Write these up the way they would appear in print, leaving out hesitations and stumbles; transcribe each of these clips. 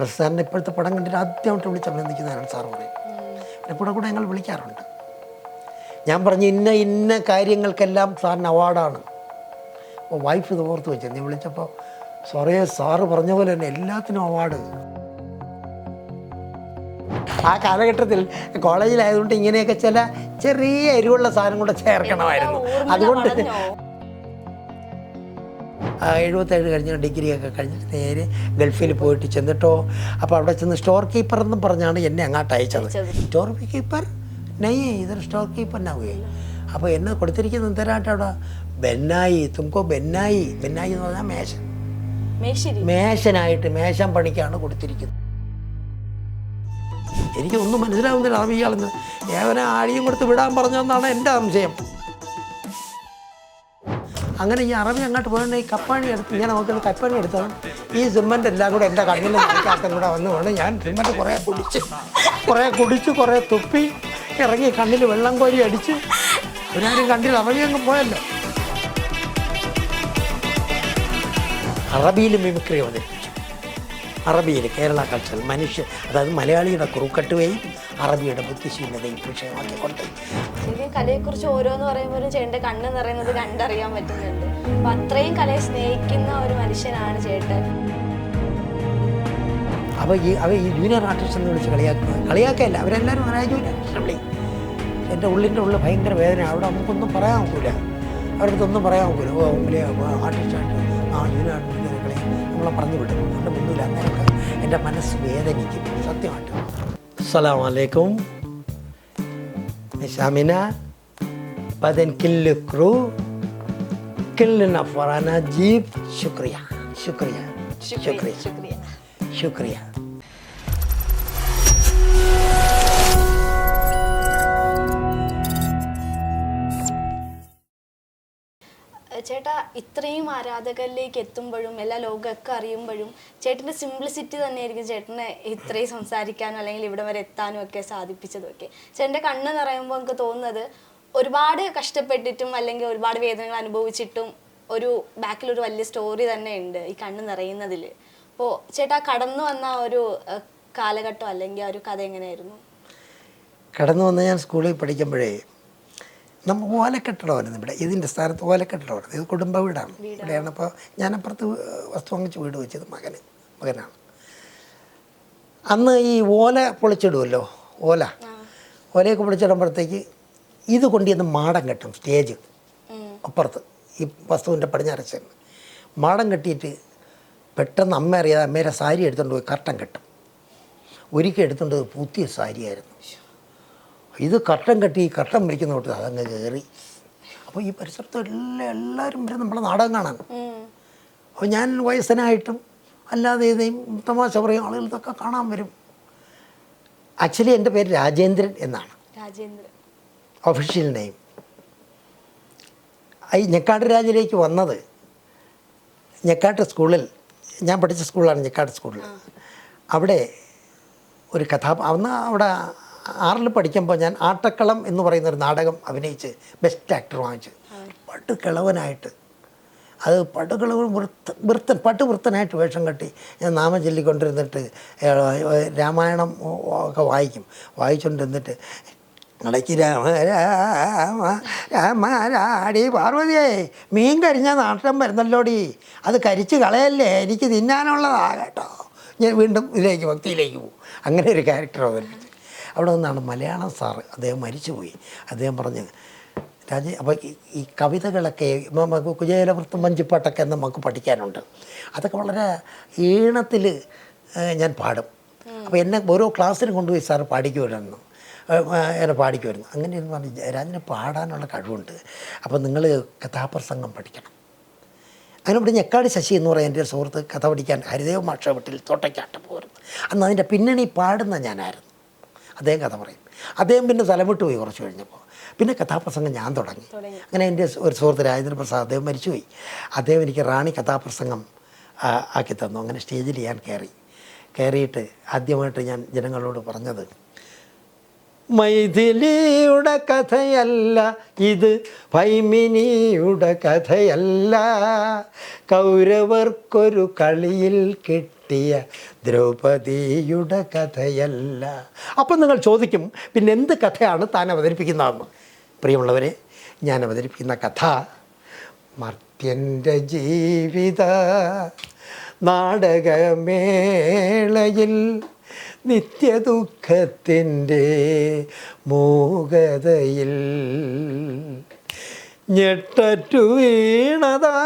സാറിന് ഇപ്പോഴത്തെ പടം കണ്ടിട്ട് ആദ്യമായിട്ട് വിളിച്ച് അഭിനന്ദിക്കുന്നതാണ് സാർ പറയും. എപ്പോഴും കൂടെ ഞങ്ങൾ വിളിക്കാറുണ്ട്. ഞാൻ പറഞ്ഞു ഇന്ന കാര്യങ്ങൾക്കെല്ലാം സാറിന് അവാർഡാണ്. അപ്പോൾ വൈഫ് ഇത് ഓർത്ത് വെച്ചത്. നീ വിളിച്ചപ്പോൾ സാറ് പറഞ്ഞ പോലെ തന്നെ എല്ലാത്തിനും അവാർഡ്. ആ കാലഘട്ടത്തിൽ കോളേജിലായതുകൊണ്ട് ഇങ്ങനെയൊക്കെ ചില ചെറിയ എരിവുള്ള സാധനം കൂടെ ചേർക്കണമായിരുന്നു. അതുകൊണ്ട് 77 കഴിഞ്ഞ് ഡിഗ്രിയൊക്കെ കഴിഞ്ഞിട്ട് നേരെ ഗൾഫിൽ പോയിട്ട് ചെന്നിട്ടോ. അപ്പോൾ അവിടെ ചെന്ന് സ്റ്റോർ കീപ്പർ എന്നും പറഞ്ഞാണ് എന്നെ അങ്ങോട്ട് അയച്ചത്. സ്റ്റോർ കീപ്പർ നെയ്യേ ഇതൊരു സ്റ്റോർ കീപ്പർ എന്നാവുകയെ. അപ്പോൾ എന്നെ കൊടുത്തിരിക്കുന്നത് എന്തരായിട്ട് അവിടെ ബെന്നായി തുമക്കോ ബെന്നായി എന്ന് പറഞ്ഞാൽ മേശനായിട്ട് മേശം പണിക്കാണ് കൊടുത്തിരിക്കുന്നത്. എനിക്കൊന്നും മനസ്സിലാവുന്നില്ല. അറബിയാളെന്ന് ഏവനെ ആടിയും കൊടുത്ത് വിടാൻ പറഞ്ഞതെന്നാണ് എൻ്റെ സംശയം. അങ്ങനെ ഈ അറബി അങ്ങോട്ട് പോകണ ഈ കപ്പാണി എടുത്ത് ഇങ്ങനെ നോക്കുന്ന കപ്പാണി എടുത്തത് ഈ സിമ്മൻ്റ് എല്ലാം കൂടെ എൻ്റെ കണ്ണിൽ നടക്കാത്ത കൂടെ വന്നു കൊണ്ട് ഞാൻ സിമ്മൻ്റ് കുറേ കുടിച്ച് കുറേ തുപ്പി ഇറങ്ങി കണ്ണിൽ വെള്ളം കോരി അടിച്ച് ഒരാരും കണ്ടില്ല. അറബി അങ്ങ് പോയല്ലോ. അറബിയിൽ മിമിക്രി അവതരിപ്പിച്ചു. അറബിയിൽ കേരള കൾച്ചർ അതായത് മലയാളിയുടെ കുറുക്കട്ടുകയും അറബിയുടെ ബുദ്ധിശീലതയും വിഷയമാക്കിക്കൊണ്ട് കലയെക്കുറിച്ച് ഓരോന്ന് പറയുമ്പോഴും ചേട്ടൻ്റെ കണ്ണ് നിറയുന്നത് കണ്ടറിയാൻ പറ്റുന്നുണ്ട്. അപ്പം അത്രയും കലയെ സ്നേഹിക്കുന്ന ഒരു മനുഷ്യനാണ് ചേട്ടൻ. അപ്പോൾ ഈ ജൂനിയർ ആർട്ടിസ്റ്റ് എന്ന് വിളിച്ച് കളിയാക്കല്ല. അവരെല്ലാവരും പറയാം ജൂനിയർ ആർട്ടിസ്റ്റ് വിളി. എൻ്റെ ഉള്ളിൻ്റെ ഉള്ളിൽ ഭയങ്കര വേദന. അവിടെ നമുക്കൊന്നും പറയാൻ നോക്കില്ല. അവരടുത്തൊന്നും പറയാൻ നോക്കില്ല. മുമ്പിലെ ആർട്ടിസ്റ്റായിട്ട് ജൂനിയർ ആർട്ടിസ്റ്റ് കളി നമ്മളെ പറഞ്ഞു വിടും. എൻ്റെ മുന്നിൽ അങ്ങനെയൊക്കെ എൻ്റെ മനസ്സ് വേദനിക്കും സത്യമായിട്ട്. അസ്സലാമു അലൈക്കും ശാമിന بدن كل كرو كل نفرنا جيب شكريا شكريا شكريا شكريا شكريا ചേട്ടാ ഇത്രയും ആരാധകരിലേക്ക് എത്തുമ്പോഴും എല്ലാ ലോകമൊക്കെ അറിയുമ്പോഴും ചേട്ടൻ്റെ സിംപ്ലിസിറ്റി തന്നെയായിരിക്കും ചേട്ടനെ ഇത്രയും സംസാരിക്കാനും അല്ലെങ്കിൽ ഇവിടെ വരെ എത്താനും ഒക്കെ സാധിപ്പിച്ചതൊക്കെ. ചേട്ടൻ്റെ കണ്ണ് നിറയുമ്പോൾ എനിക്ക് തോന്നുന്നത് ഒരുപാട് കഷ്ടപ്പെട്ടിട്ടും അല്ലെങ്കിൽ ഒരുപാട് വേദനകൾ അനുഭവിച്ചിട്ടും ഒരു ബാക്കിലൊരു വലിയ സ്റ്റോറി തന്നെ ഉണ്ട് ഈ കണ്ണ് നിറയുന്നതിൽ. അപ്പോൾ ചേട്ടാ കടന്നു വന്ന ഒരു കാലഘട്ടം അല്ലെങ്കിൽ ആ ഒരു കഥ എങ്ങനെയായിരുന്നു? കടന്നു വന്ന ഞാൻ സ്കൂളിൽ പഠിക്കുമ്പോഴേ നമ്മൾ ഓലക്കെട്ടിടമായിരുന്നു ഇവിടെ. ഇതിൻ്റെ സ്ഥാനത്ത് ഓലക്കെട്ടിടമായിരുന്നു. ഇത് കുടുംബ വീടാണ്. ഇവിടെയാണ്. അപ്പോൾ ഞാനപ്പുറത്ത് വസ്തു വാങ്ങിച്ച് വീട് വെച്ചത് മകനാണ്. അന്ന് ഈ ഓല പൊളിച്ചിടുമല്ലോ, ഓലയൊക്കെ പൊളിച്ചിടുമ്പോഴത്തേക്ക് ഇത് കൊണ്ടുവന്ന് മാടം കെട്ടും. സ്റ്റേജ് അപ്പുറത്ത് ഈ വസ്തുവിൻ്റെ പടിഞ്ഞാറച്ചേന്ന് മാടം കെട്ടിയിട്ട് പെട്ടെന്ന് അമ്മ അറിയാതെ അമ്മേരെ സാരി എടുത്തുകൊണ്ട് പോയി കർട്ടൻ കെട്ടും. ഒരിക്കൽ എടുത്തുകൊണ്ട് പുതിയ സാരിയായിരുന്നു. ഇത് കർട്ടൻ കെട്ടി ഈ കർട്ടൻ വിളിക്കുന്ന തൊട്ട് അതങ്ങ് കയറി. അപ്പോൾ ഈ പരിസരത്ത് എല്ലാവരും വരും നമ്മളെ നാടകം കാണാൻ. അപ്പോൾ ഞാൻ വയസ്സനായിട്ടും അല്ലാതെ ഇതേയും തമാശ പറയും ആളുകൾ ഇതൊക്കെ കാണാൻ വരും. ആക്ച്വലി എൻ്റെ പേര് രാജേന്ദ്രൻ എന്നാണ് ഒഫീഷ്യൽ നെയിം. ഈ ഞെക്കാട്ട് രാജിലേക്ക് വന്നത് ഞെക്കാട്ട് സ്കൂളിൽ ഞാൻ പഠിച്ച സ്കൂളാണ് ഞെക്കാട്ട് സ്കൂളിൽ. അവിടെ ഒരു അന്ന് അവിടെ 6ൽ പഠിക്കുമ്പോൾ ഞാൻ ആട്ടക്കളം എന്ന് പറയുന്നൊരു നാടകം അഭിനയിച്ച് ബെസ്റ്റ് ആക്ടർ വാങ്ങിച്ച് പട്ടുകിളവനായിട്ട് അത് പട്ടുകിളവൻ പട്ടുവൃത്തനായിട്ട് വേഷം കെട്ടി ഞാൻ നാമം ചൊല്ലിക്കൊണ്ടിരുന്നിട്ട് രാമായണം ഒക്കെ വായിച്ചുകൊണ്ടിരുന്നിട്ട് ഇടയ്ക്ക് രാമരാടി പാർവതിയേ മീൻ കരിഞ്ഞാൽ നാട്ടം വരുന്നല്ലോടി, അത് കരിച്ച് കളയല്ലേ, എനിക്ക് തിന്നാനുള്ളതാ കേട്ടോ. ഞാൻ വീണ്ടും ഇതിലേക്ക് ഭക്തിയിലേക്ക് പോകും. അങ്ങനെ ഒരു ക്യാരക്ടർ അവതരിപ്പിച്ചു. അവിടെ നിന്നാണ് മലയാളം സാറ്, അദ്ദേഹം മരിച്ചുപോയി. അദ്ദേഹം പറഞ്ഞ് അപ്പോൾ ഈ കവിതകളൊക്കെ കുചേലവൃത്തം വഞ്ചിപ്പാട്ടൊക്കെ നമുക്ക് പഠിക്കാനുണ്ട്. അതൊക്കെ വളരെ ഈണത്തിൽ ഞാൻ പാടും. അപ്പോൾ എന്നെ ഓരോ ക്ലാസ്സിനും കൊണ്ടുപോയി സാറ് പാടിക്കുമായിരുന്നു. അങ്ങനെ എന്ന് പറഞ്ഞ് രാജന് പാടാനുള്ള കഴിവുണ്ട്. അപ്പോൾ നിങ്ങൾ കഥാപ്രസംഗം പഠിക്കണം. അങ്ങനെ ഇവിടെ ഞെക്കാട് ശശി എന്ന് പറയുന്ന എൻ്റെ ഒരു സുഹൃത്ത് കഥ പഠിക്കാൻ ഹരിദേവ് മാഷ വീട്ടിൽ തോട്ടയ്ക്കാട്ടം പോരുന്നു. അന്ന് അതിൻ്റെ പിന്നണി പാടുന്ന ഞാനായിരുന്നു. അദ്ദേഹം കഥ പറയും. അദ്ദേഹം പിന്നെ സ്ഥലം വിട്ട് പോയി കുറച്ച് കഴിഞ്ഞപ്പോൾ. പിന്നെ കഥാപ്രസംഗം ഞാൻ തുടങ്ങി. അങ്ങനെ എൻ്റെ ഒരു സുഹൃത്ത് രാജേന്ദ്ര പ്രസാദ്, അദ്ദേഹം മരിച്ചുപോയി. അദ്ദേഹം എനിക്ക് റാണി കഥാപ്രസംഗം ആക്കി തന്നു. അങ്ങനെ സ്റ്റേജിൽ ഞാൻ കയറിയിട്ട് ആദ്യമായിട്ട് ഞാൻ ജനങ്ങളോട് പറഞ്ഞത് മൈഥിലിയുടെ കഥയല്ല ഇത്, ഭൈമിനിയുടെ കഥയല്ല, കൗരവർക്കൊരു കളിയിൽ കിട്ടിയ ദ്രൗപദിയുടെ കഥയല്ല. അപ്പം നിങ്ങൾ ചോദിക്കും, പിന്നെ എന്ത് കഥയാണ് താൻ അവതരിപ്പിക്കുന്നതെന്ന്. പ്രിയമുള്ളവരെ, ഞാൻ അവതരിപ്പിക്കുന്ന കഥ മർത്യൻ്റെ ജീവിത നാടകമേളയിൽ നിത്യദുഃഖത്തിൻ്റെ മൂകതയിൽ ഞെട്ടറ്റു വീണതാ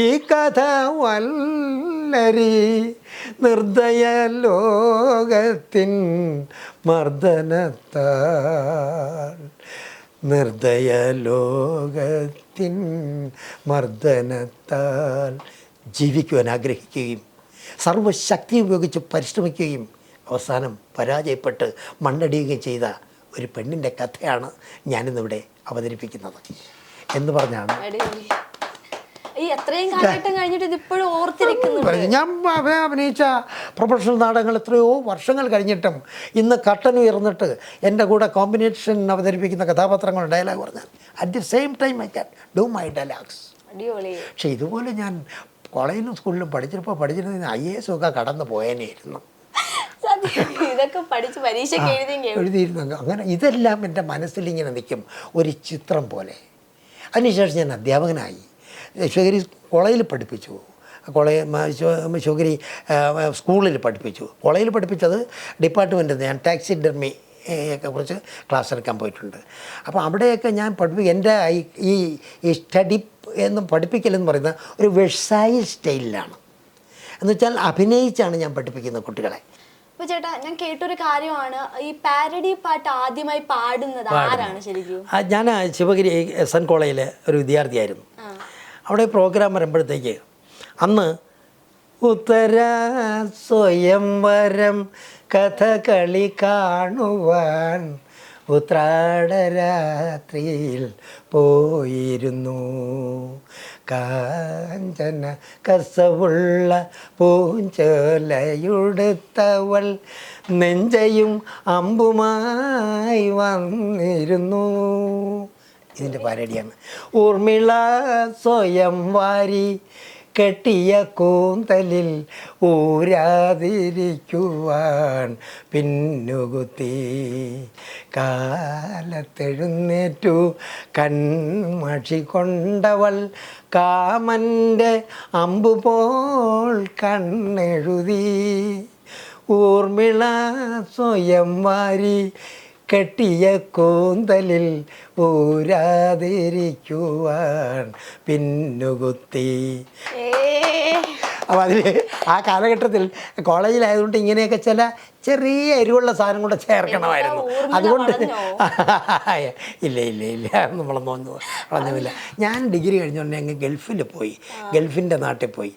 ഈ കഥ വല്ലരി, നിർദ്ദയ ലോകത്തിൻ മർദ്ദനത്താൽ, നിർദ്ദയ ലോകത്തിൻ മർദ്ദനത്താൽ ജീവിക്കുവാൻ ആഗ്രഹിക്കുകയും സർവശക്തി ഉപയോഗിച്ച് പരിശ്രമിക്കുകയും അവസാനം പരാജയപ്പെട്ട് മണ്ണടിയുകയും ചെയ്ത ഒരു പെണ്ണിൻ്റെ കഥയാണ് ഞാനിന്നിവിടെ അവതരിപ്പിക്കുന്നത് എന്ന് പറഞ്ഞാണ്. ഈ എത്രയും കാലഘട്ടം കഴിഞ്ഞിട്ട് ഇതിപ്പോഴും ഓർത്തിരിക്കുന്നു. ഞാൻ അഭിനയിച്ച പ്രൊഫഷണൽ നാടകങ്ങൾ എത്രയോ വർഷങ്ങൾ കഴിഞ്ഞിട്ടും ഇന്ന് കട്ടൻ ഉയർന്നിട്ട് എൻ്റെ കൂടെ കോമ്പിനേഷൻ അവതരിപ്പിക്കുന്ന കഥാപാത്രങ്ങൾ ഡയലോഗ് പറഞ്ഞാൽ at the same time I can do my dialogues. പക്ഷേ ഇതുപോലെ ഞാൻ കോളേജിലും സ്കൂളിലും പഠിച്ചിരുന്നതിന് IAS ഒക്കെ കടന്നു പോയേനെയിരുന്നു. ഇതൊക്കെ പഠിച്ച് പരീക്ഷ എഴുതിയിരുന്നു. അങ്ങനെ ഇതെല്ലാം എൻ്റെ മനസ്സിലിങ്ങനെ നിൽക്കും ഒരു ചിത്രം പോലെ. അതിനുശേഷം ഞാൻ അധ്യാപകനായി. ശിവഗിരി കോളേജിൽ പഠിപ്പിച്ചു, ശിവഗിരി സ്കൂളിൽ പഠിപ്പിച്ചു. കോളേജിൽ പഠിപ്പിച്ചത് ഡിപ്പാർട്ട്മെൻറ്റിൽ ഞാൻ ടാക്സിഡെർമി ഒക്കെ കുറിച്ച് ക്ലാസ് എടുക്കാൻ പോയിട്ടുണ്ട്. അപ്പോൾ അവിടെയൊക്കെ ഞാൻ എൻ്റെ ഈ സ്റ്റഡി എന്ന് പഠിപ്പിക്കലെന്ന് പറയുന്നത് ഒരു വെഴ്സായി സ്റ്റൈലിലാണ്. എന്നുവെച്ചാൽ അഭിനയിച്ചാണ് ഞാൻ പഠിപ്പിക്കുന്ന കുട്ടികളെ. അപ്പോൾ ചേട്ടാ, ഞാൻ കേട്ടൊരു കാര്യമാണ്, ഈ പാരഡി പാട്ട് ആദ്യമായി പാടുന്നത് ആരാണ് ശരിക്കും? ഞാൻ ശിവഗിരി SN കോളേജിലെ ഒരു വിദ്യാർത്ഥിയായിരുന്നു. അവിടെ പ്രോഗ്രാം വരുമ്പോഴത്തേക്ക് അന്ന് ഉത്തര സ്വയംവരം കഥകളി കാണുവാൻ ഉത്രാടരാത്രിയിൽ പോയിരുന്നു. കാഞ്ചന കസവുള്ള പൂഞ്ചോലയുടുത്തവൾ നെഞ്ചയും അമ്പുമായി വന്നിരുന്നു. ഇതിൻ്റെ പാരഡിയാണ്. ഊർമിള സ്വയം വാരി കെട്ടിയ കൂന്തലിൽ ഊരാതിരിക്കുവാൻ പിന്നുകുത്തി, കാലത്തെഴുന്നേറ്റു കൺമഷി കൊണ്ടവൾ കാമൻ്റെ അമ്പുപോൾ കണ്ണെഴുതി. ഊർമിള സ്വയം വാരി കെട്ടിയ കൂന്തലിൽ ഊരാതിരിക്കുവാൻ പിന്നുകുത്തി. അപ്പോൾ അതിൽ ആ കാലഘട്ടത്തിൽ കോളേജിലായതുകൊണ്ട് ഇങ്ങനെയൊക്കെ ചില ചെറിയ എരിവുള്ള സാധനം കൂടെ ചേർക്കണമായിരുന്നു. അതുകൊണ്ട് ഇല്ല നമ്മളൊന്നും പറഞ്ഞില്ല. ഞാൻ ഡിഗ്രി കഴിഞ്ഞുകൊണ്ട് അങ്ങ് ഗൾഫിൽ പോയി, ഗൾഫിൻ്റെ നാട്ടിൽ പോയി.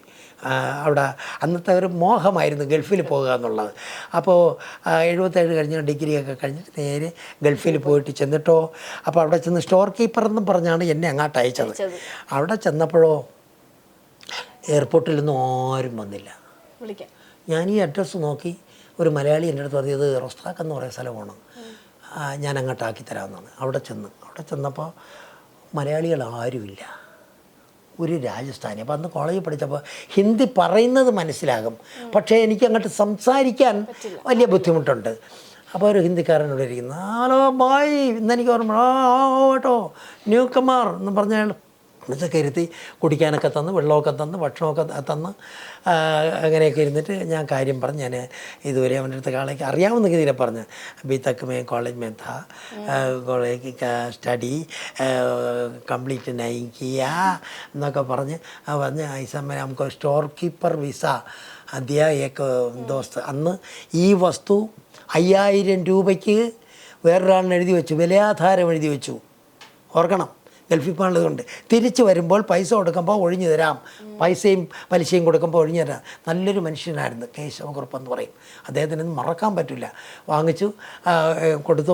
അവിടെ അന്നത്തെ ഒരു മോഹമായിരുന്നു ഗൾഫിൽ പോകുക എന്നുള്ളത്. അപ്പോൾ 77 കഴിഞ്ഞ് ഡിഗ്രിയൊക്കെ കഴിഞ്ഞിട്ട് നേരെ ഗൾഫിൽ പോയിട്ട് ചെന്നിട്ടോ, അപ്പോൾ അവിടെ ചെന്ന് സ്റ്റോർ കീപ്പർ എന്നും പറഞ്ഞാണ് എന്നെ അങ്ങോട്ട് അയച്ചത്. അവിടെ ചെന്നപ്പോഴോ എയർപോർട്ടിലൊന്നും ആരും വന്നില്ല. ഞാൻ ഈ അഡ്രസ്സ് നോക്കി, ഒരു മലയാളി എൻ്റെ അടുത്ത് പറഞ്ഞത് റൊസ്താഖ് എന്ന് പറയുന്ന സ്ഥലമാണ്, ഞാൻ അങ്ങോട്ടാക്കി തരാമെന്നാണ്. അവിടെ ചെന്നപ്പോൾ മലയാളികൾ ആരുമില്ല, ഒരു രാജസ്ഥാനി. അപ്പോൾ അന്ന് കോളേജിൽ പഠിച്ചപ്പോൾ ഹിന്ദി പറയുന്നത് മനസ്സിലാകും, പക്ഷേ എനിക്ക് അങ്ങോട്ട് സംസാരിക്കാൻ വലിയ ബുദ്ധിമുട്ടുണ്ട്. അപ്പോൾ ഒരു ഹിന്ദിക്കാരനോട് ഇരിക്കുന്നു, ഹലോ ബായ്, ഇന്നെനിക്ക് ഓർമ്മ, കേട്ടോ ന്യൂ കമാർ എന്ന് പറഞ്ഞാൽ ഇതൊക്കെ ഇരുത്തി കുടിക്കാനൊക്കെ തന്ന്, വെള്ളമൊക്കെ തന്ന്, ഭക്ഷണമൊക്കെ തന്ന്, അങ്ങനെയൊക്കെ ഇരുന്നിട്ട് ഞാൻ കാര്യം പറഞ്ഞ് ഞാൻ ഇതുവരെ അവൻ്റെ അടുത്ത് കാളേക്ക് അറിയാവുന്ന രീതിയിൽ പറഞ്ഞ് അഭി തക്ക് മേ കോളേജ് മേ था, കോളേജ് സ്റ്റഡി കംപ്ലീറ്റ് नहीं किया എന്നൊക്കെ പറഞ്ഞ് ഈ സമയം നമുക്ക് സ്റ്റോർ കീപ്പർ വിസ ദിയ ഏക്ക് ദോസ്ത്. അന്ന് ഈ വസ്തു 5000 രൂപയ്ക്ക് വേറൊരാളിന് എഴുതി വെച്ചു, വിലയാധാരം എഴുതി വെച്ചു. ഓർക്കണം, ഗൾഫിൽ പോകാനുള്ളതുകൊണ്ട് തിരിച്ച് വരുമ്പോൾ പൈസ കൊടുക്കുമ്പോൾ ഒഴിഞ്ഞു തരാം, പൈസയും പലിശയും കൊടുക്കുമ്പോൾ ഒഴിഞ്ഞു തരാം. നല്ലൊരു മനുഷ്യനായിരുന്നു കേശവകുറുപ്പ് എന്ന് പറയും. അദ്ദേഹത്തിനൊന്നും മറക്കാൻ പറ്റില്ല. വാങ്ങിച്ചു കൊടുത്തു,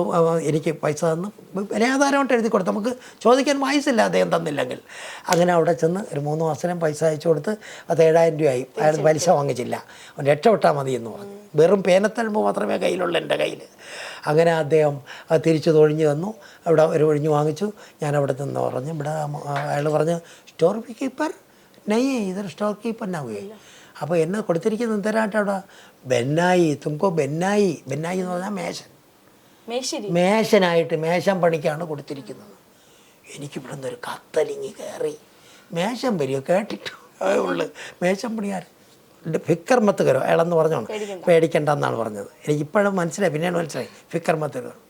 എനിക്ക് പൈസ തന്നു, വിലയാധാരമായിട്ട് എഴുതി കൊടുത്തു. നമുക്ക് ചോദിക്കാൻ വയസ്സില്ല അദ്ദേഹം തന്നില്ലെങ്കിൽ. അങ്ങനെ അവിടെ ചെന്ന് ഒരു 3 മാസം പൈസ അയച്ചു കൊടുത്ത് അത് 7000 രൂപയായി. അയാൾ പലിശ വാങ്ങിച്ചില്ല, രക്ഷപ്പെട്ടാൽ മതി എന്ന് പറഞ്ഞു. വെറും പേനത്തൽമ്പ് മാത്രമേ കയ്യിലുള്ളൂ എൻ്റെ കയ്യിൽ. അങ്ങനെ അദ്ദേഹം തിരിച്ചു തൊഴിഞ്ഞു തന്നു. അവിടെ ഒരു ഒഴിഞ്ഞു വാങ്ങിച്ചു. ഞാൻ അവിടെ നിന്ന് പറഞ്ഞു, ഇവിടെ അയാൾ പറഞ്ഞു സ്റ്റോർ കീപ്പർ നെയ്യേ ഇതൊരു സ്റ്റോർ കീപ്പർ നാവുകയെ. അപ്പോൾ എന്നെ കൊടുത്തിരിക്കുന്നത് എന്തരായിട്ട് അവിടെ ബെന്നായി തുമ്പോ ബെന്നായി എന്ന് പറഞ്ഞാൽ മേശനായിട്ട് മേശം പണിക്കാണ് കൊടുത്തിരിക്കുന്നത്. എനിക്കിവിടെ നിന്നൊരു കത്തലിങ്ങി കയറി. മേശം വരിക കേട്ടിട്ട് ഉള്ളു, മേശം പണിയാർ ഫിക്കർ മത്ത് കയറോ അയാളെന്ന് പറഞ്ഞോണം, പേടിക്കണ്ടെന്നാണ് പറഞ്ഞത്. എനിക്കിപ്പോഴും മനസ്സിലായി, പിന്നെയാണ് മനസ്സിലായി ഫിക്കർ മത്ത് കയറും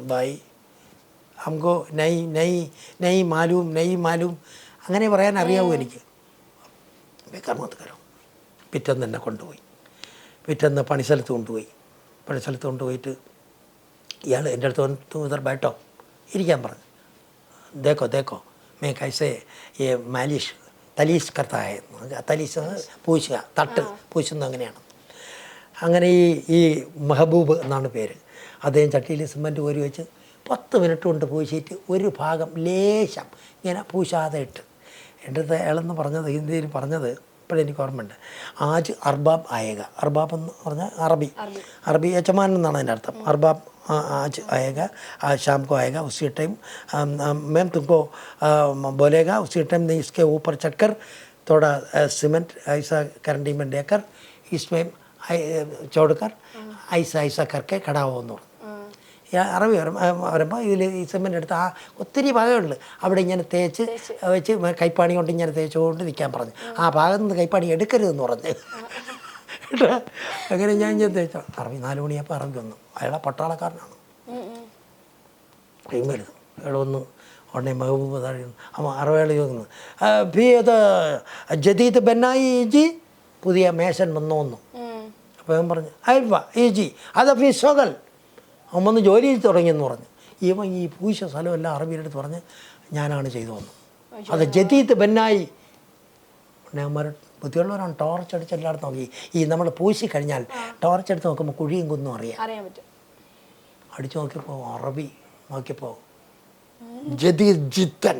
ബായി ഹംകോ നൈ നൈ നൈ മാലൂം അങ്ങനെ പറയാൻ അറിയാവൂ എനിക്ക്. ഫിക്കർ മത്ത് കയറും. പിറ്റേന്ന് എന്നെ കൊണ്ടുപോയി, പിറ്റേന്ന് പണിസ്ഥലത്ത് കൊണ്ടുപോയിട്ട് ഇയാൾ എൻ്റെ അടുത്ത് വന്ന് ഇതർ ബേട്ടോ ഇരിക്കാൻ പറഞ്ഞു. ദേക്കോ മേ കൈസേ മാലിഷ് തലീഷ് കർത്തായ, തലീഷ് പൂശുക, തട്ട് പൂശുന്നത് അങ്ങനെയാണ്. അങ്ങനെ ഈ മെഹബൂബ് എന്നാണ് പേര്. അദ്ദേഹം ചട്ടിയിൽ സിമൻറ്റ് കോരി വെച്ച് 10 മിനിറ്റ് കൊണ്ട് പൂശിയിട്ട് ഒരു ഭാഗം ലേശം ഇങ്ങനെ പൂശാതെ ഇട്ട് എൻ്റെ അടുത്ത് അയാളെന്ന് പറഞ്ഞത്, ഹിന്ദിയിൽ പറഞ്ഞത് ഇപ്പോഴെനിക്ക് ഓർമ്മയുണ്ട്. ആജ് അർബാബ് ആയേഗ. അർബാബ് എന്ന് പറഞ്ഞാൽ അറബി യജമാൻ എന്നാണ് അതിൻ്റെ അർത്ഥം. അർബാബ് आज आएगा, आज शाम को आएगा, उसी टाइम मैम तुमको बोलेगा, उसी टाइम नहीं इसके ऊपर चढ़कर थोड़ा सीमेंट ऐसा करंडी में देकर इसमें छोड़कर ऐसा करके खड़ा हो. അറബി വരുമ്പോൾ ഇതിൽ ഈ സിമെൻ്റ് എടുത്ത് ഒത്തിരി ഭാഗമുണ്ട് അവിടെ ഇങ്ങനെ തേച്ച് വെച്ച് കൈപ്പാണി കൊണ്ട് ഇങ്ങനെ തേച്ചുകൊണ്ട് നിൽക്കാൻ പറഞ്ഞു. ആ ഭാഗത്ത് നിന്ന് കൈപ്പാണി എടുക്കരുതെന്ന് പറഞ്ഞ് കേട്ടോ. അങ്ങനെ ഞാൻ തേച്ചോ. അറബി 4 മണിയപ്പോൾ അറബി വന്നു. അയാളെ പട്ടാളക്കാരനാണ്. വരുന്നു അയാൾ വന്നു ഉടനെ മെഹബൂബ് താഴെ അറബികൾ ചോദിക്കുന്നു, ഫീ അത് ജദീദ് ബെന്നായി ജി, പുതിയ മേശൻ വന്നു. അപ്പോൾ ഞാൻ പറഞ്ഞു അയൽവ ഈ ജി അത് ഫീ സോഗൽ, അവൻ വന്ന് ജോലി തുടങ്ങിയെന്ന് പറഞ്ഞു. ഇവൻ ഈ പൂശ സ്ഥലമെല്ലാം അറബിയുടെ അടുത്ത് പറഞ്ഞ് ഞാനാണ് ചെയ്തു വന്നു. അത് ജദീദ് ബെന്നായി. ഞാൻ ബുദ്ധിയുള്ളവരാണ്. ടോർച്ച് അടിച്ച് എല്ലായിടത്തും നോക്കി. ഈ നമ്മൾ പൂശി കഴിഞ്ഞാൽ ടോർച്ച് എടുത്ത് നോക്കുമ്പോൾ കുഴിയും കുന്നും അറിയാൻ പറ്റും. അടിച്ചു നോക്കിയപ്പോൾ അറബി നോക്കിയപ്പോൾ ജദീദ് ജിത്തൻ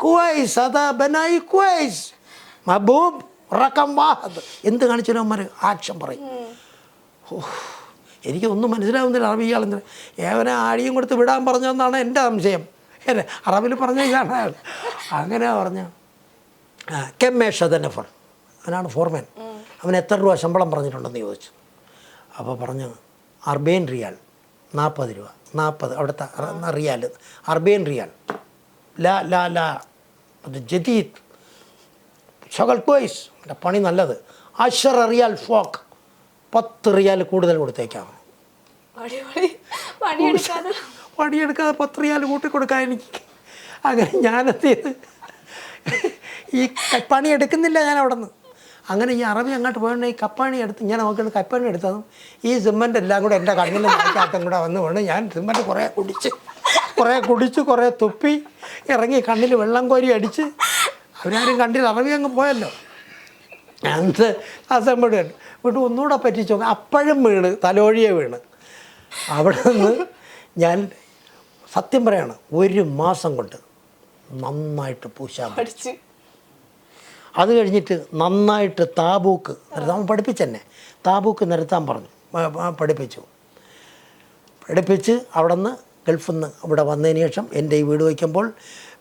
ക്വൈസ് അതാ ബനായി ക്വൈസ് മഹബൂബ് റക്കം വാഹദ്. എന്ത് കാണിച്ചാലും അവന്മാർ ആക്ഷൻ പറയും. എനിക്കൊന്നും മനസ്സിലാവുന്നില്ല അറബി. ഇയാളെന്ത് ഏവനെ ആടിയും കൊടുത്ത് വിടാൻ പറഞ്ഞതെന്നാണ് എൻ്റെ സംശയം. അറബിൽ പറഞ്ഞ ഇതാണ് അയാൾ. അങ്ങനെ പറഞ്ഞ കെമ്മേഷ് നഫർ, അവനാണ് ഫോർമാൻ. അവൻ എത്ര രൂപ ശമ്പളം പറഞ്ഞിട്ടുണ്ടെന്ന് ചോദിച്ചു. അപ്പോൾ പറഞ്ഞു 40 റിയാൽ, 40 രൂപ. 40 അവിടുത്തെ റിയാൽ, 40 റിയാൽ. ലാ അത് ജദീദ് ഷഗൽ ക്വൈസ്, എൻ്റെ പണി നല്ലത്. 10 റിയാൽ ഫോക്ക്, 10 റിയാൽ കൂടുതൽ കൊടുത്തേക്കാം. പണിയെടുക്കാതെ 10 റിയാൽ കൂട്ടിക്കൊടുക്കാൻ എനിക്ക്. അങ്ങനെ ഞാനെന്ത് ചെയ്ത് ഈ കപ്പാണി എടുക്കുന്നില്ല ഞാൻ അവിടെ നിന്ന്. അങ്ങനെ ഈ അറബി അങ്ങോട്ട് പോകണേ ഈ കപ്പാണി എടുത്ത് ഞാൻ നോക്കിയിട്ട് കപ്പാണി എടുത്തതും ഈ സിമൻ്റ് എല്ലാം കൂടെ എൻ്റെ കണ്ണിലും നാൽക്കാത്തും കൂടെ വന്നു കൊണ്ട് ഞാൻ സിമൻ്റ് കുറേ കുടിച്ച് കുറേ തുപ്പി ഇറങ്ങി കണ്ണിൽ വെള്ളം കോരി അടിച്ച് അവരാരും കണ്ടില്ല. അറബി അങ്ങ് പോയല്ലോ. അത് ആ സിമൻ്റ് കണ്ടു വിട്ട് ഒന്നുകൂടെ പറ്റിച്ച് നോക്കാം. അപ്പോഴും തലോഴിയെ വീണ്. അവിടെ നിന്ന് ഞാൻ സത്യം പറയാണ് 1 മാസം കൊണ്ട് നന്നായിട്ട് പൂശാൻ പഠിച്ചു. അത് കഴിഞ്ഞിട്ട് നന്നായിട്ട് താബൂക്ക് നിരത്താൻ പഠിപ്പിച്ചെന്നെ. താബൂക്ക് നിരത്താൻ പറഞ്ഞു, പഠിപ്പിച്ച് അവിടെ നിന്ന് ഗൾഫിൽ നിന്ന് ഇവിടെ വന്നതിന് ശേഷം എൻ്റെ ഈ വീട് വയ്ക്കുമ്പോൾ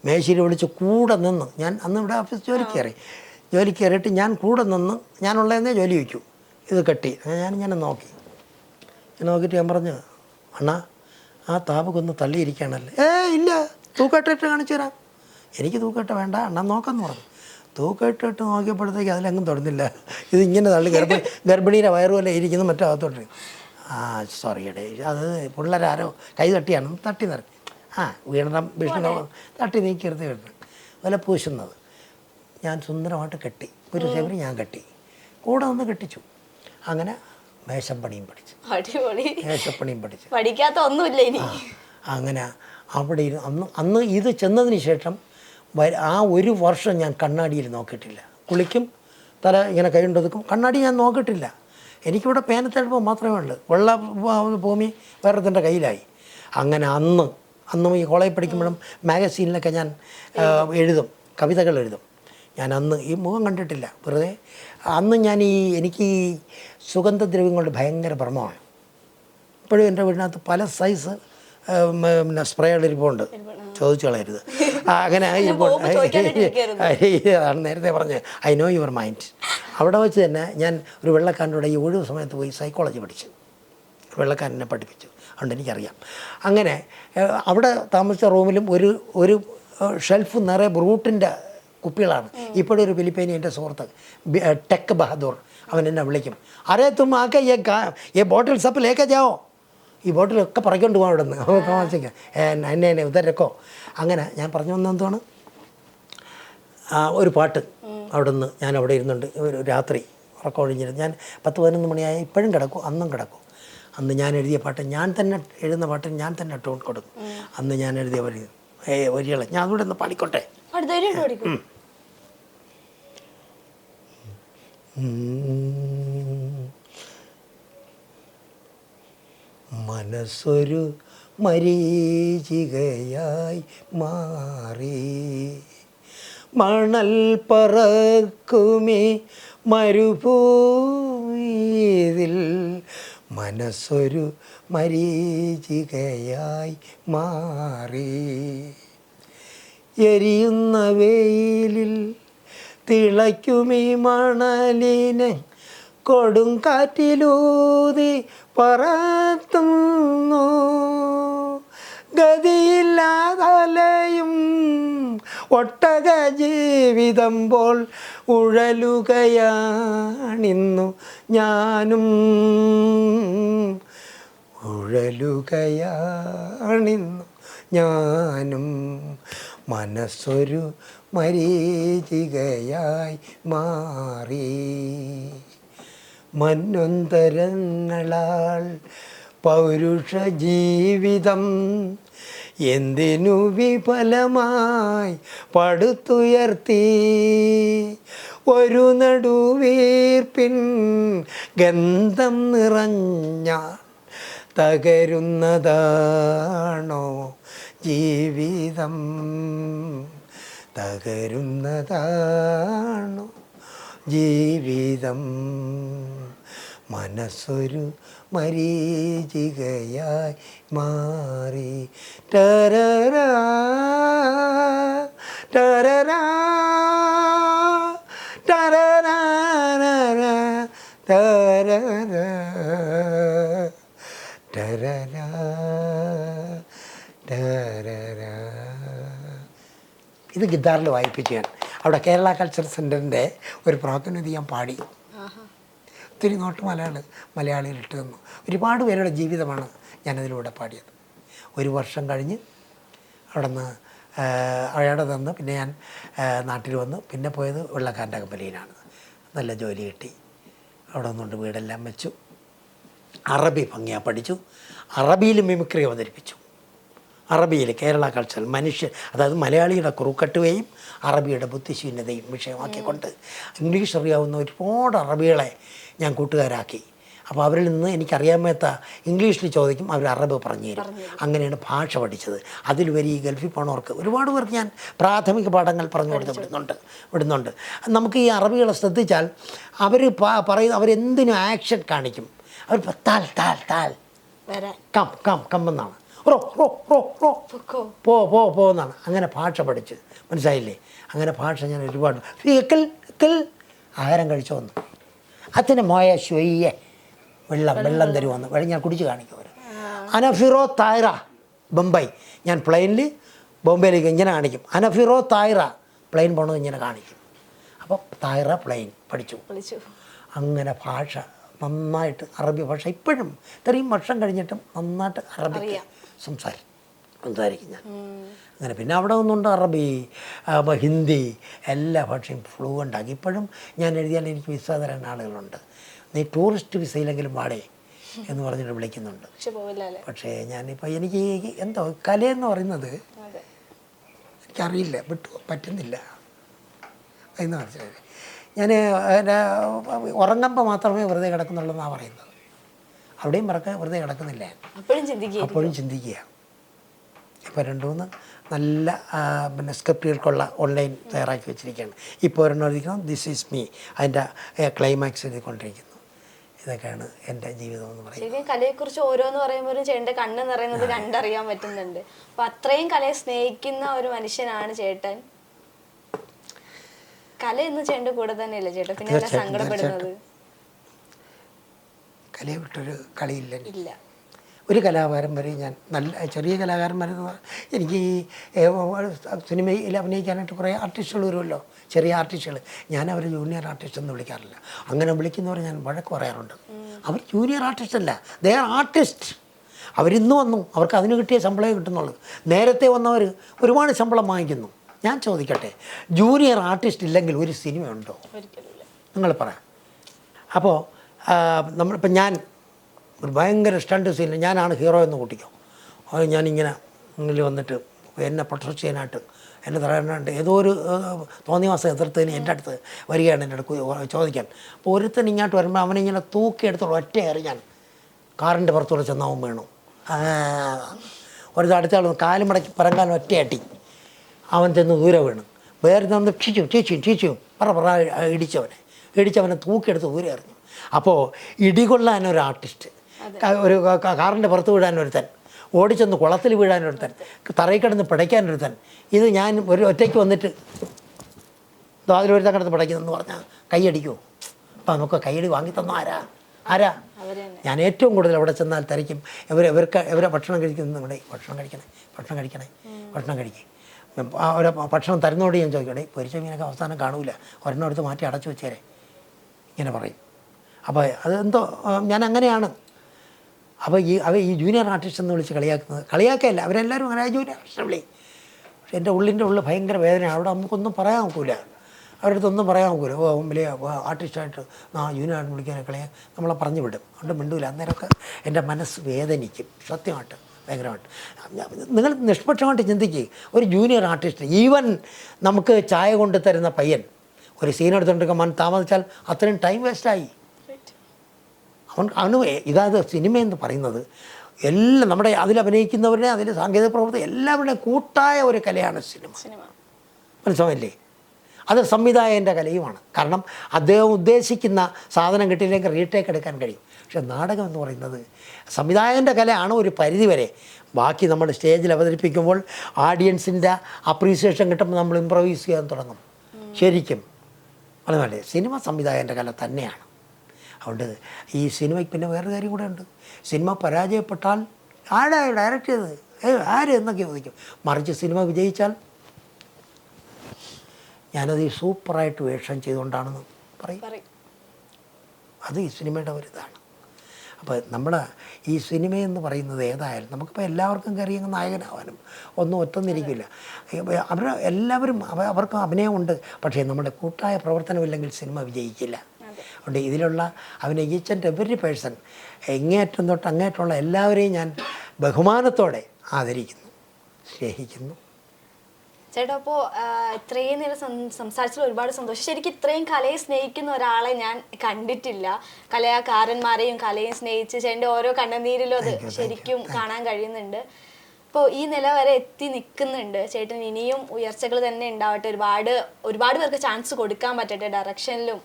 മേശിരി വിളിച്ച് കൂടെ നിന്ന്, ഞാൻ അന്ന് ഇവിടെ ഓഫീസ് ജോലിക്ക് കയറിയിട്ട് ഞാൻ കൂടെ നിന്ന് ഞാനുള്ളതെന്നേ ജോലി വയ്ക്കൂ. ഇത് കെട്ടി ഞാനിങ്ങനെ നോക്കിയിട്ട് ഞാൻ പറഞ്ഞു, അണ്ണാ ആ താബൂക്കൊന്ന് തള്ളിയിരിക്കുകയാണല്ലേ. ഇല്ല, തൂക്കെട്ടിട്ട് കാണിച്ചു തരാം. എനിക്ക് തൂക്കെട്ട് വേണ്ട, അണ്ണാ നോക്കാമെന്ന് പറഞ്ഞു. തൂക്കെട്ടിട്ട് നോക്കിയപ്പോഴത്തേക്ക് അതിലെങ്ങും തൊടുന്നില്ല. ഇത് ഇങ്ങനെ തള്ളി ഗർഭിണീരെ വയറുപോലെ ഇരിക്കുന്നു മറ്റോ അകത്തോട്ട്. സോറി എടേ, അത് പിള്ളേരാരോ കൈ തട്ടിയാണ് തട്ടി നിറഞ്ഞു. വീണം ഭീഷണി തട്ടി നീക്കിയെടുത്ത് കിട്ടുന്നു. അതുപോലെ പൂശുന്നത് ഞാൻ സുന്ദരമായിട്ട് കെട്ടി. ഒരു ചെവരി ഞാൻ കെട്ടി, കൂടെ ഒന്ന് കെട്ടിച്ചു. അങ്ങനെ മേശപ്പണിയും പഠിച്ചു. പഠിക്കാത്ത ഒന്നുമില്ല ഇനി. അങ്ങനെ അവിടെ അന്ന് ഇത് ചെന്നതിന് ശേഷം ആ ഒരു വർഷം ഞാൻ കണ്ണാടിയിൽ നോക്കിയിട്ടില്ല. കുളിക്കും, തല ഇങ്ങനെ കൈ കൊണ്ടൊതുക്കും, കണ്ണാടി ഞാൻ നോക്കിയിട്ടില്ല. എനിക്കിവിടെ പേനത്തെഴുപ്പം മാത്രമേ ഉള്ളൂ. വെള്ള ഭൂമി വേറൊരുത്തൻ്റെ കയ്യിലായി. അങ്ങനെ അന്നും ഈ കോളേജിൽ പഠിക്കുമ്പോഴും മാഗസീനിലൊക്കെ ഞാൻ എഴുതും, കവിതകൾ എഴുതും. ഞാൻ അന്ന് ഈ മുഖം കണ്ടിട്ടില്ല, വെറുതെ. അന്ന് എനിക്ക് ഈ സുഗന്ധദ്രവ്യങ്ങളുടെ ഭയങ്കര ഭ്രമമാണ്. ഇപ്പോഴും എൻ്റെ വീടിനകത്ത് പല സൈസ് പിന്നെ സ്പ്രേകൾ ഇരിപ്പുണ്ട്, ചോദിച്ചു കളയരുത്. അങ്ങനെ ഇരിപ്പുണ്ട്. നേരത്തെ പറഞ്ഞ് ഐ നോ യുവർ മൈൻഡ്. അവിടെ വെച്ച് തന്നെ ഞാൻ ഒരു വെള്ളക്കാരൻ്റെ ഈ ഒഴിവ് സമയത്ത് പോയി സൈക്കോളജി പഠിച്ചു. വെള്ളക്കാരനെ പഠിപ്പിച്ചു, അതുകൊണ്ട് എനിക്കറിയാം. അങ്ങനെ അവിടെ താമസിച്ച റൂമിലും ഒരു ഷെൽഫ് നിറയെ ബ്രൂട്ടിൻ്റെ കുപ്പികളാണ്. ഇപ്പോഴും ഒരു ഫിലിപ്പീനി എൻ്റെ സുഹൃത്ത് ടെക് ബഹദൂർ, അവൻ എന്നെ വിളിക്കും, അരേ തും ആക്കെ ഈ ബോട്ടിൽ സപ്പ് ലേക്കെ ജാവോ, ഈ ബോട്ടിലൊക്കെ പറക്കൊണ്ട് പോകാം അവിടെ നിന്ന് താമസിക്കാം, എന്നെ ഉദരക്കോ. അങ്ങനെ ഞാൻ പറഞ്ഞു വന്നെന്താണ്, ഒരു പാട്ട് അവിടെ നിന്ന് ഞാൻ അവിടെ ഇരുന്നുണ്ട്. ഒരു രാത്രി ഉറക്കം ഒഴിഞ്ഞിരുന്നു. ഞാൻ 10-11 മണിയായി, ഇപ്പോഴും കിടക്കും, അന്നും കിടക്കും. അന്ന് ഞാൻ എഴുതിയ പാട്ട്, ഞാൻ തന്നെ എഴുതുന്ന പാട്ട് ഞാൻ തന്നെ ടോൺ കൊടുക്കും. അന്ന് ഞാൻ എഴുതിയ വരികൾ ഞാൻ അതുകൂടെ ഒന്ന് പാടിക്കോട്ടെ. മനസ്സൊരു മരീചികയായി മാറി, മണൽ പറക്കുമേ മരുഭൂമിയിൽ, മനസ്സൊരു മരീചികയായി മാറി, എരിയുന്ന വെയിലിൽ തിളയ്ക്കുമീ മണലിനെ കൊടുങ്കാറ്റിലൂതി പറത്തുന്നു, ഗതിയില്ലാതലയും ഒട്ടക ജീവിതം പോൽ ഉഴലുകയാണിന്നു ഞാനും, ഉഴലുകയാണിന്നു ഞാനും, മനസ്സൊരു മരീചികയായി മാറി, മന്വന്തരങ്ങളാൽ പൗരുഷ ജീവിതം എന്തിനു വിഫലമായി പടുത്തുയർത്തി, ഒരു നടുവീർപ്പിൻ ഗന്ധം നിറഞ്ഞ തകരുന്നതാണോ ജീവിതം, തകരുന്നതാണോ ജീവിതം, മനസ്സൊരു മരീചികയായി മാറി. ടരരാ ടരരാ ടരരാ ടരരാ ടരരാ ടരരാ. ഇത് ഗിത്താറിൽ വായിപ്പിച്ചു ഞാൻ. അവിടെ കേരള കൾച്ചർ സെൻറ്ററിൻ്റെ ഒരു പ്രാതിനിധ്യം ഞാൻ പാടി. ഒത്തിരി നോട്ട് മലയാളികൾ ഇട്ട് തന്നു. ഒരുപാട് പേരുടെ ജീവിതമാണ് ഞാനതിലൂടെ പാടിയത്. ഒരു വർഷം കഴിഞ്ഞ് അവിടെ നിന്ന് അയാളുടെ തന്ന് പിന്നെ ഞാൻ നാട്ടിൽ വന്നു. പിന്നെ പോയത് വെള്ളക്കാരൻ്റെ കമ്പനിയിലാണ്. നല്ല ജോലി കിട്ടി. അവിടെ നിന്നുകൊണ്ട് വീടെല്ലാം വെച്ചു. അറബി ഭംഗിയാ പഠിച്ചു. അറബിയിൽ മിമിക്രി അവതരിപ്പിച്ചു. അറബിയിൽ കേരള കൾച്ചർ അതായത് മലയാളിയുടെ കുറുക്കട്ടുകയും അറബിയുടെ ബുദ്ധിശൂന്യതയും വിഷയമാക്കിക്കൊണ്ട് ഇംഗ്ലീഷ് അറിയാവുന്ന ഒരുപാട് അറബികളെ ഞാൻ കൂട്ടുകാരാക്കി. അപ്പോൾ അവരിൽ നിന്ന് എനിക്കറിയാമേത്ത ഇംഗ്ലീഷിൽ ചോദിക്കും, അവർ അറബ് പറഞ്ഞു തരും. അങ്ങനെയാണ് ഭാഷ പഠിച്ചത്. അതിലുപരി ഈ ഗൾഫിൽ പോണവർക്ക് ഒരുപാട് പേർക്ക് ഞാൻ പ്രാഥമിക പാഠങ്ങൾ പറഞ്ഞു കൊടുത്ത് വിടുന്നുണ്ട്. നമുക്ക് ഈ അറബികളെ ശ്രദ്ധിച്ചാൽ അവർ പറയുന്ന അവരെന്തിനും ആക്ഷൻ കാണിക്കും. അവർ താൽ താൽ താൽ കം കം കം എന്നാണ്, റോ റോ റോ റോ പോ പോ പോ എന്നാണ്. അങ്ങനെ ഭാഷ പഠിച്ച് മനസ്സിലായില്ലേ? അങ്ങനെ ഭാഷ ഞാൻ ഒരുപാട് ആഹാരം കഴിച്ചു വന്നു. അച്ഛനെ മോയ ശ്വയ്യെ വെള്ളം തരുമെന്ന് ഞാൻ കുടിച്ച് കാണിക്കും. അവർ അനഫിറോ തായ്റ ബംബൈ, ഞാൻ പ്ലെയിനിൽ ബോംബെയിലേക്ക് ഇങ്ങനെ കാണിക്കും. അനഫിറോ തായ്റ പ്ലെയിൻ പോണത് ഇങ്ങനെ കാണിക്കും. അപ്പോൾ തായ്റ പ്ലെയിൻ പഠിച്ചു. അങ്ങനെ ഭാഷ നന്നായിട്ട്, അറബി ഭാഷ ഇപ്പോഴും ഇത്രയും വർഷം കഴിഞ്ഞിട്ടും നന്നായിട്ട് അറബി സംസാരിക്കും ഞാൻ. അങ്ങനെ പിന്നെ അവിടെ ഒന്നുണ്ട് അറബി, ഹിന്ദി, എല്ലാ ഭാഷയും ഫ്ലുവൻ്റ് ആക്കി. ഇപ്പോഴും ഞാൻ എഴുതിയാൽ എനിക്ക് വിസ തരാൻ ആളുകളുണ്ട്. നീ ടൂറിസ്റ്റ് വിസയിലെങ്കിലും പാടേ എന്ന് പറഞ്ഞിട്ട് വിളിക്കുന്നുണ്ട്. പക്ഷേ ഞാനിപ്പോൾ എനിക്ക് എന്തോ കലയെന്ന് പറയുന്നത്, എനിക്കറിയില്ല, പറ്റുന്നില്ല എന്ന് മനസ്സിലായി. ഞാൻ ഉറങ്ങുമ്പോൾ മാത്രമേ വെറുതെ കിടക്കുന്നുള്ളൂ എന്നാണ് പറയുന്നത്. അവിടെയും വെറുതെ കിടക്കുന്നില്ല, അപ്പോഴും ചിന്തിക്കുക. ഇപ്പോൾ 2-3 നല്ല സ്ക്രിപ്റ്റുകൾക്കുള്ള ഓൺലൈൻ തയ്യാറാക്കി വെച്ചിരിക്കുകയാണ്. ഇപ്പോൾ ഒരെണ്ണം എഴുതിക്കണം, ദിസ് ഈസ് മീ, അതിൻ്റെ ക്ലൈമാക്സ് എഴുതിക്കൊണ്ടിരിക്കുന്നു. ഇതൊക്കെയാണ് എൻ്റെ ജീവിതം എന്ന് പറയുന്നത്. ശരിക്കും കലയെക്കുറിച്ച് ഓരോന്ന് പറയുമ്പോഴും ചേട്ടൻ്റെ കണ്ണ് നിറയുന്നത് കണ്ടറിയാൻ പറ്റുന്നുണ്ട്. അപ്പം അത്രയും കലയെ സ്നേഹിക്കുന്ന ഒരു മനുഷ്യനാണ് ചേട്ടൻ. കല എന്ന് ചേട്ടൻ്റെ കൂടെ തന്നെയല്ലേ ചേട്ടൻ? പിന്നെ സങ്കടപ്പെടുന്നത് കലയെ വിട്ടൊരു കളിയില്ല. ഇല്ല. ഒരു കലാകാരൻ വരെ ഞാൻ നല്ല ചെറിയ കലാകാരന്മാരെ എനിക്ക് ഈ സിനിമയിൽ അഭിനയിക്കാനായിട്ട് കുറേ ആർട്ടിസ്റ്റുകൾ വരുമല്ലോ, ചെറിയ ആർട്ടിസ്റ്റുകൾ. ഞാൻ അവരെ ജൂനിയർ ആർട്ടിസ്റ്റ് എന്ന് വിളിക്കാറില്ല. അങ്ങനെ വിളിക്കുന്നവർ ഞാൻ വഴക്ക് പറയാറുണ്ട്. അവർ ജൂനിയർ ആർട്ടിസ്റ്റ് അല്ല, ദേ ആർ ആർട്ടിസ്റ്റ്. അവരിന്ന് വന്നു, അവർക്ക് അതിന് കിട്ടിയ ശമ്പളമേ കിട്ടുന്നുള്ളൂ. നേരത്തെ വന്നവർ ഒരുപാട് ശമ്പളം വാങ്ങിക്കുന്നു. ഞാൻ ചോദിക്കട്ടെ, ജൂനിയർ ആർട്ടിസ്റ്റ് ഇല്ലെങ്കിൽ ഒരു സിനിമ ഉണ്ടോ? നിങ്ങൾ പറയാം. അപ്പോൾ നമ്മളിപ്പോൾ ഞാൻ ഒരു ഭയങ്കര സ്റ്റണ്ട് സീനിൽ ഞാനാണ് ഹീറോ എന്ന് കൂട്ടിക്കോ. അത് ഞാനിങ്ങനെ മുന്നിൽ വന്നിട്ട് എന്നെ പ്രൊട്ടക്ട് ചെയ്യാനായിട്ട് എന്നെ തരാനായിട്ട് ഏതോ ഒരു തോന്നിയ മാസം എതിർത്തതിന് എൻ്റെ അടുത്ത് വരികയാണ്, എൻ്റെ അടുത്ത് ചോദിക്കാൻ. അപ്പോൾ ഒരുത്തൻ ഇങ്ങോട്ട് വരുമ്പോൾ അവനിങ്ങനെ തൂക്കിയെടുത്തോളം ഒറ്റ എറിഞ്ഞാൻ കാറിൻ്റെ പുറത്തൂടെ ചെന്നവൻ വീണു. ഒരു അടുത്ത ആൾ കാലും മടക്കി പറങ്കാലും ഒറ്റയട്ടി അവൻ ചെന്ന് ദൂരെ വീണു. വേറെ നിന്ന് ചീച്ചു പറ ഇടിച്ചവനെ തൂക്കിയെടുത്ത് ദൂരെ എറിഞ്ഞു. അപ്പോൾ ഇടികൊള്ളാനൊരു ആർട്ടിസ്റ്റ്, ഒരു കാറിൻ്റെ പുറത്ത് വീഴാനൊരുത്തൻ, ഓടിച്ചെന്ന് കുളത്തിൽ വീഴാനൊരുത്തൻ, തറയിൽ കിടന്ന് പിടയ്ക്കാനൊരുത്തൻ. ഇത് ഞാൻ ഒരു ഒറ്റയ്ക്ക് വന്നിട്ട് അതിലൊരുത്തൻ കിടന്ന് പിടയ്ക്കുന്നെന്ന് പറഞ്ഞാൽ കൈയടിക്കുമോ? അപ്പം നമുക്ക് കൈയടി വാങ്ങിത്തന്നോ? ആരാ? ഞാൻ ഏറ്റവും കൂടുതൽ അവിടെ ചെന്നാൽ തിരക്കും. ഇവരെ ഭക്ഷണം കഴിക്കുന്നുണ്ട്, ഭക്ഷണം കഴിക്കും. ഒരു ഭക്ഷണം തരുന്നോട് ഞാൻ ചോദിക്കണേ, പൊരിച്ച മീനൊക്കെ അവസാനം കാണൂല, ഒരെണ്ണം എടുത്ത് മാറ്റി അടച്ചു വെച്ചേരെ ഇങ്ങനെ പറയും. അപ്പോൾ അതെന്തോ ഞാൻ അങ്ങനെയാണ്. അപ്പോൾ ഈ ജൂനിയർ ആർട്ടിസ്റ്റ് എന്ന് വിളിച്ച് കളിയാക്കല്ല, അവരെല്ലാവരും അങ്ങനെ ജൂനിയർ ആർട്ടിസ്റ്റ് വിളി. പക്ഷെ എൻ്റെ ഉള്ളിൻ്റെ ഉള്ളിൽ ഭയങ്കര വേദനയാണ്. അവിടെ നമുക്കൊന്നും പറയാൻ നോക്കൂല, അവരുടെ അടുത്തൊന്നും പറയാൻ നോക്കൂല. വലിയ ആർട്ടിസ്റ്റായിട്ട് ജൂനിയർ ആർട്ടിസ്റ്റ് വിളിക്കാൻ നമ്മളെ പറഞ്ഞു വിടും, അതുകൊണ്ട് മിണ്ടൂല. അന്നേരമൊക്കെ എൻ്റെ മനസ്സ് വേദനിക്കും സത്യമായിട്ട്, ഭയങ്കരമായിട്ട്. നിങ്ങൾ നിഷ്പക്ഷമായിട്ട് ചിന്തിക്കുക, ഒരു ജൂനിയർ ആർട്ടിസ്റ്റ്, ഈവൻ നമുക്ക് ചായ കൊണ്ട് തരുന്ന പയ്യൻ ഒരു സീൻ എടുത്തുകൊണ്ടിരിക്കാൻ താമസിച്ചാൽ അത്രയും ടൈം വേസ്റ്റായി. അവന് ഇതായത് സിനിമയെന്ന് പറയുന്നത് എല്ലാം നമ്മുടെ അതിലഭിനയിക്കുന്നവരുടെ അതിൽ സാങ്കേതിക പ്രവർത്തനം എല്ലാവരുടെയും കൂട്ടായ ഒരു കലയാണ് സിനിമ. മനസ്സിലായില്ലേ? അത് സംവിധായകൻ്റെ കലയുമാണ്. കാരണം അദ്ദേഹം ഉദ്ദേശിക്കുന്ന സാധനം കിട്ടിയില്ലെങ്കിൽ റീടേക്ക് എടുക്കാൻ കഴിയും. പക്ഷെ നാടകം എന്ന് പറയുന്നത് സംവിധായകൻ്റെ കലയാണ് ഒരു പരിധിവരെ. ബാക്കി നമ്മൾ സ്റ്റേജിൽ അവതരിപ്പിക്കുമ്പോൾ ഓഡിയൻസിൻ്റെ അപ്രീസിയേഷൻ കിട്ടുമ്പോൾ നമ്മൾ ഇംപ്രവൈസ് ചെയ്യാൻ തുടങ്ങും. ശരിക്കും അതുപോലെ സിനിമ സംവിധായകൻ്റെ കല തന്നെയാണ്. അതുകൊണ്ട് ഈ സിനിമയ്ക്ക് പിന്നെ വേറൊരു കാര്യം കൂടെ ഉണ്ട്. സിനിമ പരാജയപ്പെട്ടാൽ ആരാ ഡയറക്റ്റ് ചെയ്തത്, ആര് എന്നൊക്കെ ചോദിക്കും. മറിച്ച് സിനിമ വിജയിച്ചാൽ ഞാനത് ഈ സൂപ്പറായിട്ട് വേഷം ചെയ്തുകൊണ്ടാണെന്ന് പറയും. അത് ഈ സിനിമയുടെ ഒരു ഇതാണ്. അപ്പോൾ നമ്മൾ ഈ സിനിമയെന്ന് പറയുന്നത് ഏതായാലും നമുക്കിപ്പോൾ എല്ലാവർക്കും കയറിയങ്ങ് നായകനാവാനും ഒന്നും ഒറ്റന്നിരിക്കില്ല. എല്ലാവരും അവർക്ക് അഭിനയമുണ്ട്, പക്ഷേ നമ്മുടെ കൂട്ടായ പ്രവർത്തനമില്ലെങ്കിൽ സിനിമ വിജയിക്കില്ല. അതുകൊണ്ട് ഇതിലുള്ള ഈച്ച് ആൻഡ് എവരി പേഴ്സൺ ഇങ്ങേറ്റം തൊട്ട് അങ്ങേറ്റമുള്ള എല്ലാവരെയും ഞാൻ ബഹുമാനത്തോടെ ആദരിക്കുന്നു, സ്നേഹിക്കുന്നു. ചേട്ടാ, അപ്പോൾ ഇത്രയും നേരം സംസാരിച്ചതിൽ ഒരുപാട് സന്തോഷം. ശരിക്കും ഇത്രയും കലയെ സ്നേഹിക്കുന്ന ഒരാളെ ഞാൻ കണ്ടിട്ടില്ല. കലാകാരന്മാരെയും കലയും സ്നേഹിച്ച് ചേട്ടൻ്റെ ഓരോ കണ്ണുനീരിലും അത് ശരിക്കും കാണാൻ കഴിയുന്നുണ്ട്. അപ്പോൾ ഈ നില വരെ എത്തി നിൽക്കുന്നുണ്ട് ചേട്ടൻ. ഇനിയും ഉയർച്ചകൾ തന്നെ ഉണ്ടാവട്ടെ. ഒരുപാട് പേർക്ക് ചാൻസ് കൊടുക്കാൻ പറ്റട്ടെ, ഡയറക്ഷനിലും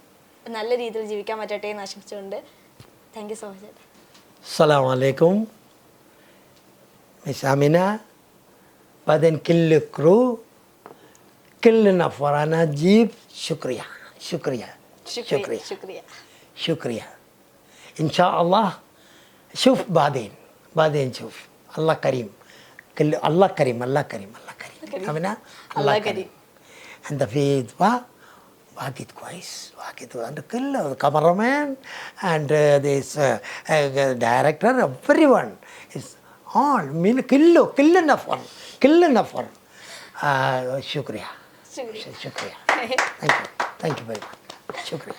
നല്ല രീതിയിൽ ജീവിക്കാൻ പറ്റട്ടെ എന്ന് ആശംസിച്ചുകൊണ്ട് താങ്ക് യു സോ മച്ച് ചേട്ടാ. അസ്സലാമു അലൈക്കും miss Amina. بعدين كل كرو كلنا فرانا جيب شكريا شكريا شكريا شكريا شكريا إن شاء الله. شوف بعدين شوف الله كريم. كل الله كريم الله كريم الله كريم أمنا الله كريم. أنت في دوا واجد كويس واجد. and كل cameraman and this director everyone is all mean كلنا فن كلنا فن. شكرا. Thank you very much. شكرا.